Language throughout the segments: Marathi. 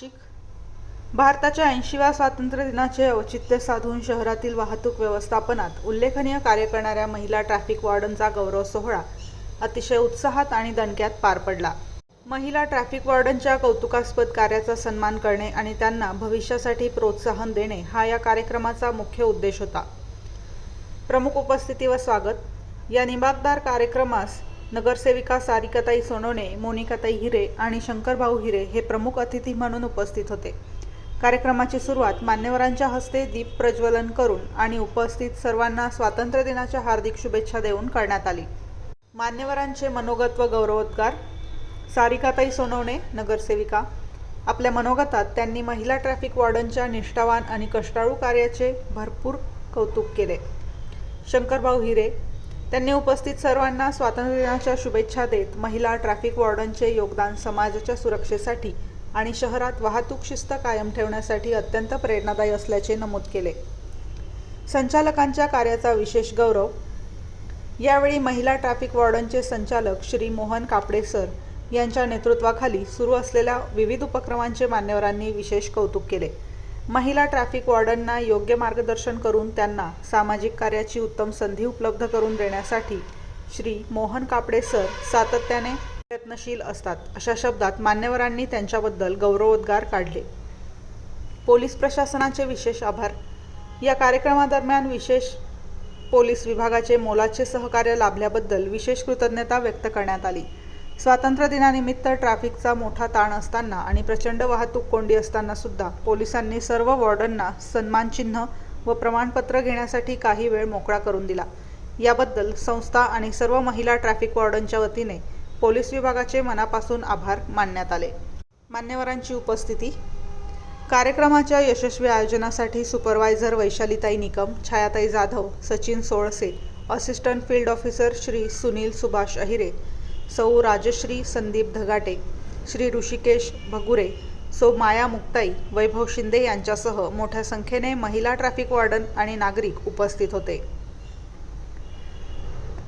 नाशिक भारताच्या 80व्या स्वातंत्र्य दिनाचे औचित्य साधून शहरातील वाहतूक व्यवस्थापनात उल्लेखनीय कार्य करणाऱ्या महिला ट्रॅफिक वॉर्डनचा गौरव सोहळा अतिशय उत्साहात आणि दणक्यात पार पडला। महिला ट्रॅफिक वॉर्डनच्या कौतुकास्पद कार्याचा सन्मान करणे आणि त्यांना भविष्यासाठी प्रोत्साहन देणे हा या कार्यक्रमाचा मुख्य उद्देश होता। प्रमुख उपस्थिती व स्वागत या निमाकदार कार्यक्रमास नगरसेविका सारिकाताई सोनवणे, मोनिकाताई हिरे आणि शंकरभाऊ हिरे हे प्रमुख अतिथी म्हणून उपस्थित होते। कार्यक्रमाची सुरुवात मान्यवरांच्या हस्ते दीप प्रज्वलन करून आणि उपस्थित सर्वांना स्वातंत्र्य दिनाच्या हार्दिक शुभेच्छा देऊन करण्यात आली। मान्यवरांचे मनोगत व गौरवोद्गार। सारिकाताई सोनवणे, नगरसेविका। आपल्या मनोगतात त्यांनी महिला ट्रॅफिक वॉर्डनच्या निष्ठावान आणि कष्टाळू कार्याचे भरपूर कौतुक केले। शंकरभाऊ हिरे त्यांनी उपस्थित सर्वांना स्वातंत्र्य दिनाच्या शुभेच्छा देत महिला ट्रॅफिक वॉर्डनचे योगदान समाजाच्या सुरक्षेसाठी आणि शहरात वाहतूक शिस्त कायम ठेवण्यासाठी अत्यंत प्रेरणादायी असल्याचे नमूद केले। संचालकांच्या कार्याचा विशेष गौरव। यावेळी महिला ट्रॅफिक वॉर्डनचे संचालक श्री मोहन कापडे सर यांच्या नेतृत्वाखाली सुरू असलेल्या विविध उपक्रमांचे मान्यवरांनी विशेष कौतुक केले। महिला ट्रॅफिक वॉर्डनना योग्य मार्गदर्शन करून त्यांना सामाजिक कार्याची उत्तम संधी उपलब्ध करून देण्यासाठी श्री मोहन कापडे सर सातत्याने प्रयत्नशील असतात, अशा शब्दात मान्यवरांनी त्यांच्याबद्दल गौरवोद्गार काढले। पोलीस प्रशासनाचे विशेष आभार। या कार्यक्रमादरम्यान विशेष पोलीस विभागाचे मोलाचे सहकार्य लाभल्याबद्दल विशेष कृतज्ञता व्यक्त करण्यात आली। स्वातंत्र्य दिनानिमित्त ट्रॅफिकचा मोठा ताण असताना आणि प्रचंड वाहतूक कोंडी असताना सुद्धा पोलिसांनी सर्व वॉर्डनना सन्मानचिन्ह व प्रमाणपत्र घेण्यासाठी काही वेळ मोकळा करून दिला। याबद्दल संस्था आणि सर्व महिला ट्रॅफिक वॉर्डनच्या वतीने पोलीस विभागाचे मनापासून आभार मानण्यात आले। मान्यवरांची उपस्थिती। कार्यक्रमाच्या यशस्वी आयोजनासाठी सुपरवायझर वैशालीताई निकम, छायाताई Jadhav, Sachin Solse, assistant field officer Shri Sunil Subhash Ahire, सौ राजश्री संदीप धगाटे, श्री ऋषिकेश भगुरे, सौ माया मुक्ताई, वैभव शिंदे यांच्यासह मोठ्या संख्येने महिला ट्रॅफिक वॉर्डन आणि नागरिक उपस्थित होते।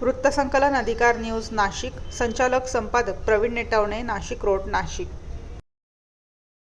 वृत्तसंकलन अधिकार न्यूज नाशिक। संचालक संपादक प्रवीण नेटावणे, नाशिक रोड, नाशिक।